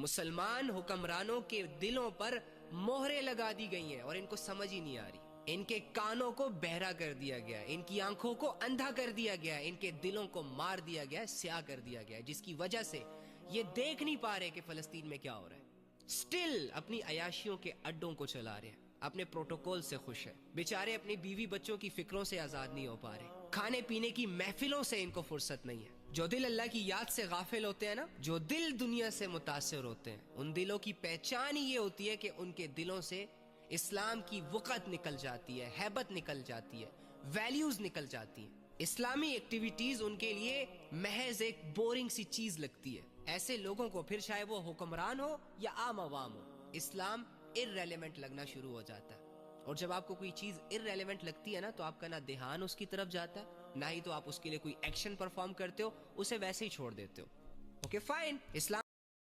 मुसलमान हुक्मरानों के दिलों पर मोहरें लगा दी गई हैं और इनको समझ ही नहीं आ रही। इनके कानों को बहरा कर दिया गया है, इनकी आंखों को अंधा कर दिया गया है, इनके दिलों को मार दिया गया है, स्याह कर दिया गया है, जिसकी वजह से ये देख नहीं पा रहे कि फलस्तीन में क्या हो रहा है। स्टिल अपनी अयाशियों के अड्डों को चला रहे हैं, अपने प्रोटोकॉल से खुश है। बेचारे अपनी बीवी बच्चों की फिक्रों से आजाद नहीं हो पा रहे, खाने पीने की महफिलों से इनको फुर्सत नहीं है। जो दिल अल्लाह की याद से गाफिल होते हैं ना, जो दिल दुनिया से मुतासिर होते हैं, उन दिलों की पहचान ही ये होती है कि उनके दिलों से इस्लाम की वक़्त निकल जाती है, हैबत निकल जाती है, वैल्यूज निकल जाती हैं। इस्लामी एक्टिविटीज उनके लिए महज एक बोरिंग सी चीज लगती है। ऐसे लोगों को फिर चाहे वो हुक्मरान हो या आम आवाम हो, इस्लाम इररेलेवेंट लगना शुरू हो जाता है। और जब आपको कोई चीज इररेलेवेंट लगती है ना, तो आपका ना ध्यान उसकी तरफ जाता है, ना ही तो आप उसके लिए कोई एक्शन परफॉर्म करते हो, उसे वैसे ही छोड़ देते हो। ओके फाइन, इस्लाम